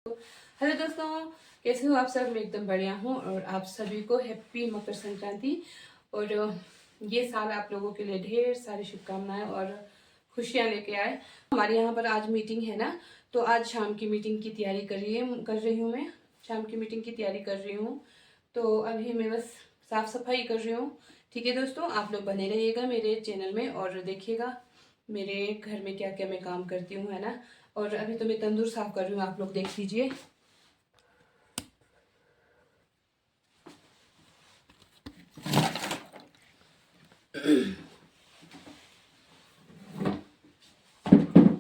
Hello दोस्तों, कैसे हो आप सब। मैं एकदम बढ़िया हूँ और आप सभी को हैप्पी मकर संक्रांति। और ये साल आप लोगों के लिए ढेर सारी शुभकामनाएं और खुशियाँ लेके आए। हमारे यहाँ पर आज मीटिंग है ना, तो आज शाम की मीटिंग की तैयारी कर रही हूँ मैं शाम की मीटिंग की तैयारी कर रही हूँ। तो अभी मैं बस साफ सफाई कर रही हूँ। ठीक है दोस्तों, आप लोग बने रहिएगा मेरे चैनल में और देखिएगा मेरे घर में क्या क्या मैं काम करती हूँ, है ना। और अभी तो मैं तंदूर साफ कर रही हूँ, आप लोग देख लीजिए।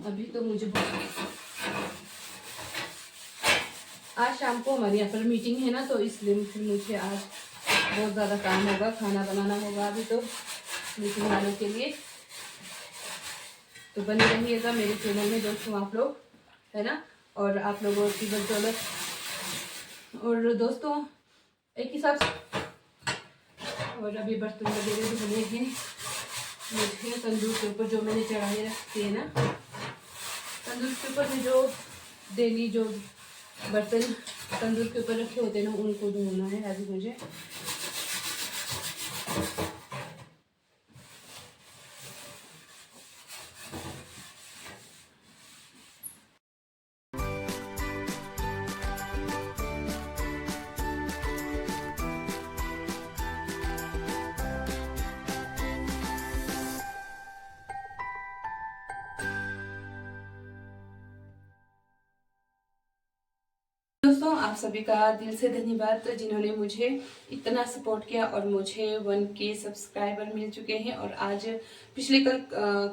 अभी तो मुझे आज शाम को हमारे यहाँ पर मीटिंग है ना, तो इसलिए फिर मुझे आज बहुत ज़्यादा काम होगा, खाना बनाना होगा अभी तो मीटिंग वालों के लिए। तो बने रहिएगा मेरे चैनल में दोस्तों आप लोग, है ना। और आप लोगों की बदौलत और दोस्तों एक हिसाब से। और अभी बर्तन वगैरह भी बने हैं मुझे तंदूर के ऊपर, जो मैंने चढ़ाई रखती है ना तंदूर के ऊपर में, जो डेली जो बर्तन तंदूर के ऊपर रखे होते हैं ना, उनको धोना है अभी मुझे। दोस्तों आप सभी का दिल से धन्यवाद जिन्होंने मुझे इतना सपोर्ट किया। और मुझे 1K सब्सक्राइबर मिल चुके हैं और आज पिछले कल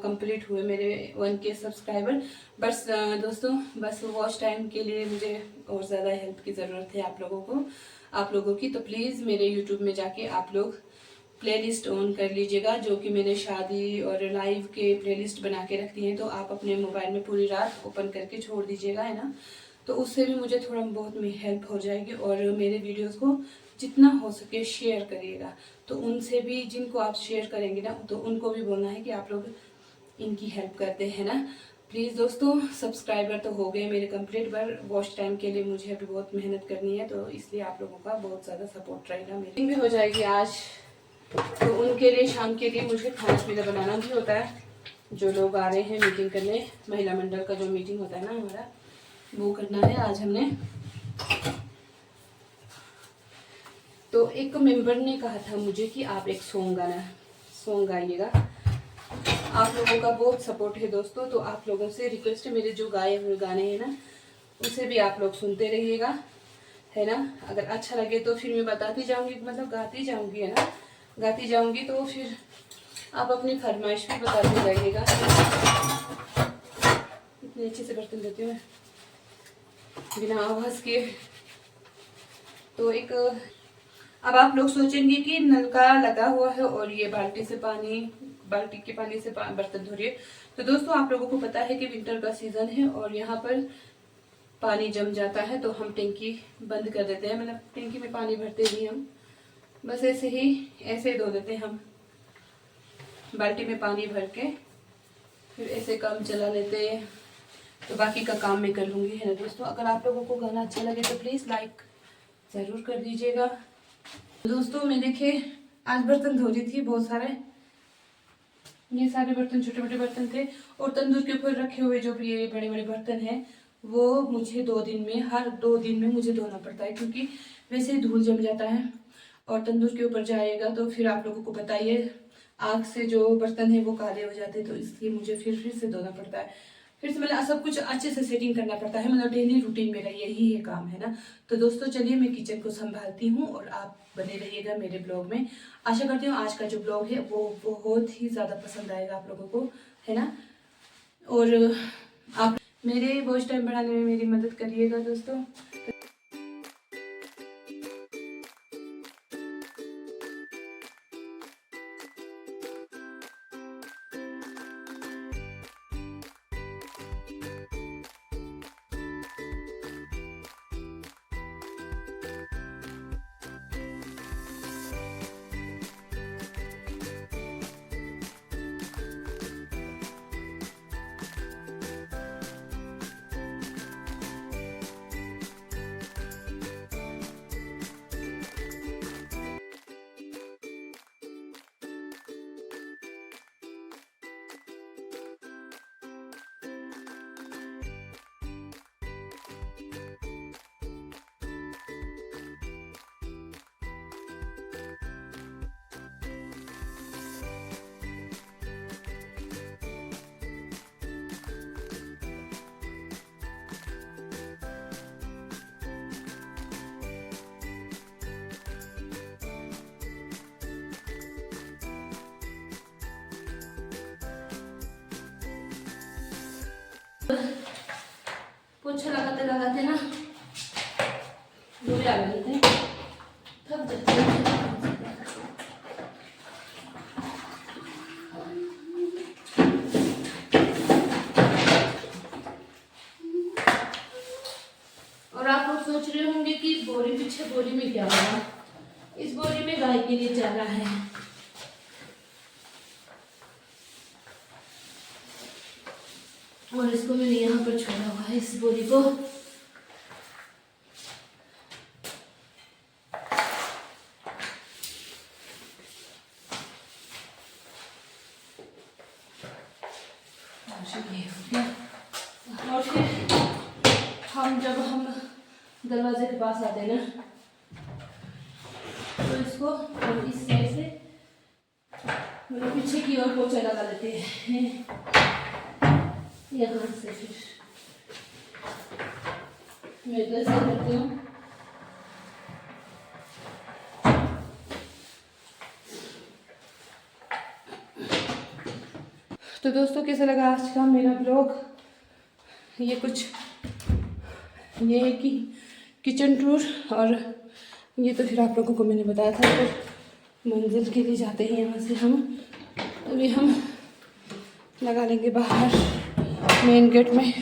कंप्लीट हुए मेरे 1K सब्सक्राइबर। बस दोस्तों बस वॉच टाइम के लिए मुझे और ज़्यादा हेल्प की ज़रूरत है आप लोगों की। तो प्लीज़ मेरे यूट्यूब में जाके आप लोग प्लेलिस्ट ऑन कर लीजिएगा, जो कि मैंने शादी और लाइव के प्लेलिस्ट बना के रखती हैं। तो आप अपने मोबाइल में पूरी रात ओपन करके छोड़ दीजिएगा, है ना। तो उससे भी मुझे थोड़ा बहुत में हेल्प हो जाएगी। और मेरे वीडियोस को जितना हो सके शेयर करिएगा। तो उनसे भी जिनको आप शेयर करेंगे ना, तो उनको भी बोलना है कि आप लोग इनकी हेल्प करते हैं ना। प्लीज़ दोस्तों सब्सक्राइबर तो हो गए मेरे कंप्लीट, पर वॉच टाइम के लिए मुझे अभी बहुत मेहनत करनी है। तो इसलिए आप लोगों का बहुत ज़्यादा सपोर्ट रहेगा। मीटिंग भी हो जाएगी आज, तो उनके लिए शाम के लिए मुझे खाना पीना बनाना भी होता है। जो लोग आ रहे हैं मीटिंग करने, महिला मंडल का जो मीटिंग होता है ना हमारा, वो करना है आज हमने। तो एक मेंबर ने कहा था मुझे कि आप एक सॉन्ग गाइएगा। आप लोगों का बहुत सपोर्ट है दोस्तों, तो आप लोगों से रिक्वेस्ट है, मेरे जो गाए हुए गाने हैं ना उसे भी आप लोग सुनते रहिएगा, है ना। अगर अच्छा लगे तो फिर मैं बताती जाऊंगी, मतलब गाती जाऊंगी, है ना, गाती जाऊंगी। तो फिर आप अपनी फरमाइश भी बताते जाइएगा। इतने अच्छे से बर्तन देती हूँ बिना आवाज़ के। तो एक अब आप लोग सोचेंगे कि नलका लगा हुआ है और ये बाल्टी के पानी से बर्तन धो रही है। तो दोस्तों आप लोगों को पता है कि विंटर का सीजन है और यहाँ पर पानी जम जाता है, तो हम टंकी बंद कर देते हैं, मतलब टंकी में पानी भरते नहीं हम, बस ऐसे ही धो देते हैं हम बाल्टी में पानी भर के, फिर ऐसे काम चला लेते हैं। तो बाकी का काम मैं कर लूँगी, है ना दोस्तों। अगर आप लोगों को गाना अच्छा लगे तो प्लीज़ लाइक ज़रूर कर दीजिएगा। दोस्तों मैं देखे आज बर्तन धो रही थी बहुत सारे, ये सारे बर्तन छोटे छोटे बर्तन थे। और तंदूर के ऊपर रखे हुए जो भी ये बड़े बड़े बर्तन हैं, वो मुझे हर 2 दिन में मुझे धोना पड़ता है, क्योंकि वैसे ही धूल जम जाता है और तंदूर के ऊपर जाएगा तो फिर आप लोगों को पता ही है आग से जो बर्तन है वो काले हो जाते हैं। तो इसलिए मुझे फिर से धोना पड़ता है, फिर से मतलब सब कुछ अच्छे से सेटिंग करना पड़ता है। मतलब डेली रूटीन मेरा यही है काम, है ना। तो दोस्तों चलिए मैं किचन को संभालती हूँ और आप बने रहिएगा मेरे ब्लॉग में। आशा करती हूँ आज का जो ब्लॉग है वो बहुत ही ज़्यादा पसंद आएगा आप लोगों को, है ना। और आप मेरे वॉच टाइम बढ़ाने में मेरी मदद करिएगा दोस्तों। पोछा लगाते लगाते ना बुरे आ जाते हैं, थक जाते हैं। और आप लोग सोच रहे होंगे कि बोरी पीछे बोरी में क्या होगा। इस बोरी में गाय के लिए चारा है। और इसको मैंने यहाँ पर छोड़ा हुआ है, इस बोरी को। और फिर हम दरवाजे के पास आते हैं ना, तो इसको हम इस साइड से मतलब पीछे की ओर पोछा लगा लेते हैं यहाँ से। फिर मैं इधर से करती हूँ। तो दोस्तों कैसा लगा आज का मेरा ब्लॉग। ये कुछ ये है कि किचन टूर, और ये तो फिर आप लोगों को मैंने बताया था। फिर मंजिल के लिए जाते हैं यहाँ से हम। अभी हम लगा लेंगे बाहर मेन गेट में।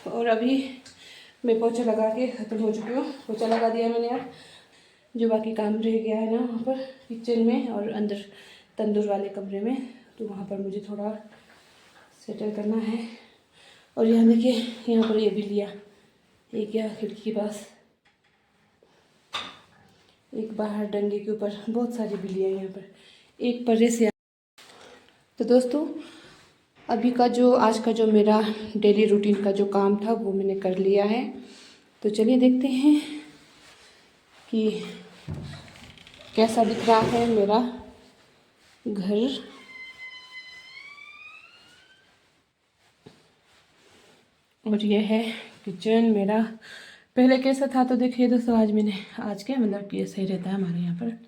और अभी मैं पोछा लगा के ख़त्म हो चुकी हूँ। पोछा लगा दिया मैंने। अब जो बाकी काम रह गया है ना वहाँ पर किचन में और अंदर तंदूर वाले कमरे में, तो वहाँ पर मुझे थोड़ा सेटल करना है। और यहाँ देखिए, यहाँ पर ये बिल्लियाँ, एक क्या खिड़की के पास, एक बाहर डंडे के ऊपर, बहुत सारी बिल्लियाँ यहाँ पर, एक पर्रे से। तो दोस्तों अभी का जो आज का जो मेरा डेली रूटीन का जो काम था वो मैंने कर लिया है। तो चलिए देखते हैं कि कैसा दिख रहा है मेरा घर। और ये है किचन मेरा। पहले कैसा था तो देखिए दोस्तों, आज के मतलब कि ये सही रहता है हमारे यहाँ पर।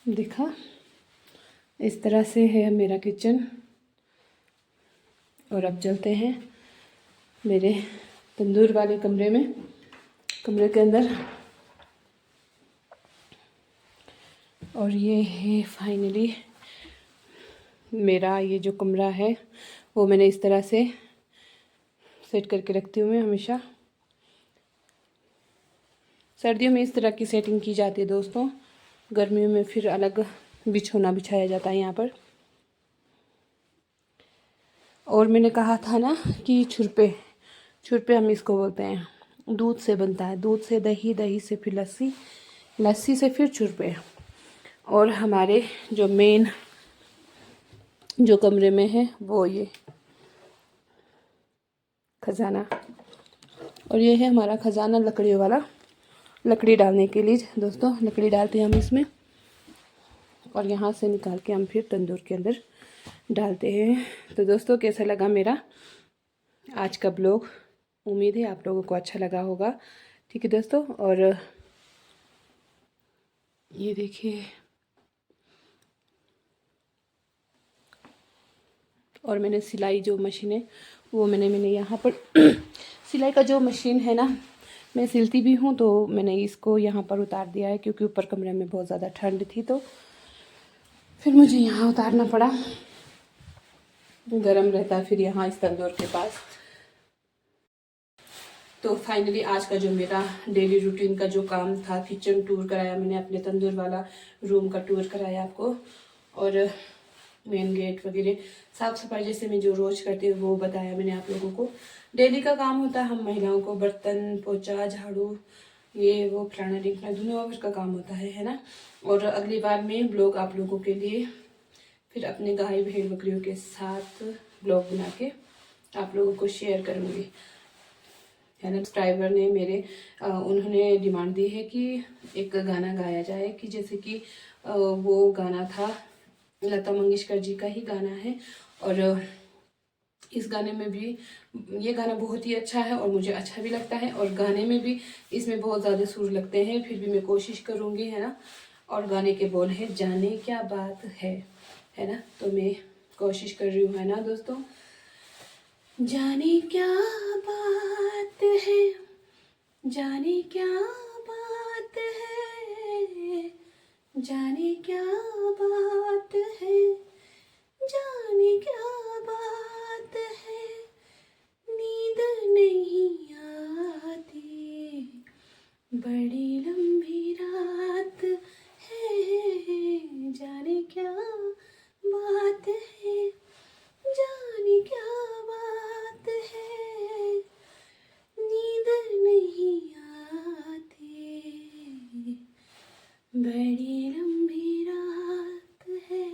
देखा, इस तरह से है मेरा किचन। और अब चलते हैं मेरे तंदूर वाले कमरे में, कमरे के अंदर। और ये है फाइनली मेरा ये जो कमरा है, वो मैंने इस तरह से सेट करके रखती हूँ मैं हमेशा। सर्दियों में इस तरह की सेटिंग की जाती है दोस्तों, गर्मियों में फिर अलग बिछोना बिछाया जाता है यहाँ पर। और मैंने कहा था ना कि छुरपे, छुरपे हम इसको बोलते हैं। दूध से बनता है, दूध से दही, दही से फिर लस्सी, लस्सी से फिर छुरपे। और हमारे जो मेन जो कमरे में है वो ये खजाना, और ये है हमारा खजाना लकड़ियों वाला, लकड़ी डालने के लिए दोस्तों, लकड़ी डालते हैं हम इसमें। और यहाँ से निकाल के हम फिर तंदूर के अंदर डालते हैं। तो दोस्तों कैसा लगा मेरा आज का ब्लॉग, उम्मीद है आप लोगों को अच्छा लगा होगा। ठीक है दोस्तों, और ये देखिए, और मैंने सिलाई जो मशीन है वो मैंने यहाँ पर सिलाई का जो मशीन है ना, मैं सिलती भी हूँ, तो मैंने इसको यहाँ पर उतार दिया है क्योंकि ऊपर कमरे में बहुत ज़्यादा ठंड थी, तो फिर मुझे यहाँ उतारना पड़ा। गरम रहता है फिर यहाँ इस तंदूर के पास। तो फाइनली आज का जो मेरा डेली रूटीन का जो काम था, किचन टूर कराया मैंने, अपने तंदूर वाला रूम का टूर कराया आपको, और मेन गेट वगैरह साफ़ सफाई जैसे मैं जो रोज़ करती हूँ वो बताया मैंने आप लोगों को। डेली का काम होता है हम महिलाओं को, बर्तन पोछा झाड़ू ये वो फलाना ढिमकाना दुनिया भर का काम होता है ना। और अगली बार मैं ब्लॉग आप लोगों के लिए फिर अपने गाय भेड़ बकरियों के साथ ब्लॉग बना के आप लोगों को शेयर करूँगी, है ना। सब्सक्राइबर ने मेरे उन्होंने डिमांड दी है कि एक गाना गाया जाए, कि जैसे कि वो गाना था लता मंगेशकर जी का ही गाना है। और इस गाने में भी ये गाना बहुत ही अच्छा है और मुझे अच्छा भी लगता है, और गाने में भी इसमें बहुत ज़्यादा सुर लगते हैं, फिर भी मैं कोशिश करूँगी, है ना। और गाने के बोल है जाने क्या बात है ना। तो मैं कोशिश कर रही हूँ, है ना दोस्तों। जाने क्या बात है, जाने क्या बात है, जाने क्या बात है, जाने क्या बात है, नींद नहीं आती, बड़ी लंबी रात है, जाने क्या बात है, जाने क्या बात है, नींद नहीं आती, बड़ी लंबी रात है।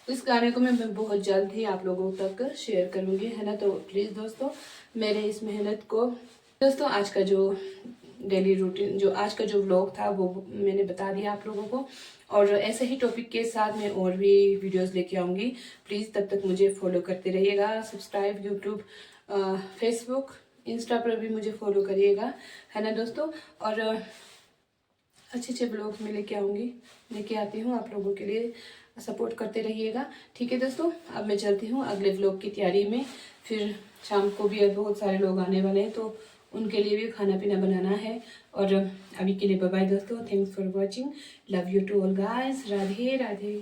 इस गाने को मैं बहुत जल्द ही आप लोगों तक शेयर करूंगी, है ना। तो प्लीज़ दोस्तों मेरे इस मेहनत को, दोस्तों आज का जो डेली रूटीन, जो आज का जो व्लॉग था वो मैंने बता दिया आप लोगों को। और ऐसे ही टॉपिक के साथ मैं और भी वीडियोस लेके आऊँगी। प्लीज़ तब तक मुझे फॉलो करते रहिएगा, सब्सक्राइब यूट्यूब, फेसबुक, इंस्टा पर भी मुझे फॉलो करिएगा, है ना दोस्तों। और अच्छे अच्छे ब्लॉग्स में लेके आती हूँ आप लोगों के लिए, सपोर्ट करते रहिएगा, ठीक है दोस्तों। अब मैं चलती हूँ अगले व्लॉग की तैयारी में, फिर शाम को भी बहुत सारे लोग आने वाले हैं तो उनके लिए भी खाना पीना बनाना है। और अभी के लिए बाय बाय दोस्तों, thanks for watching, love you to all guys, Radhe Radhe.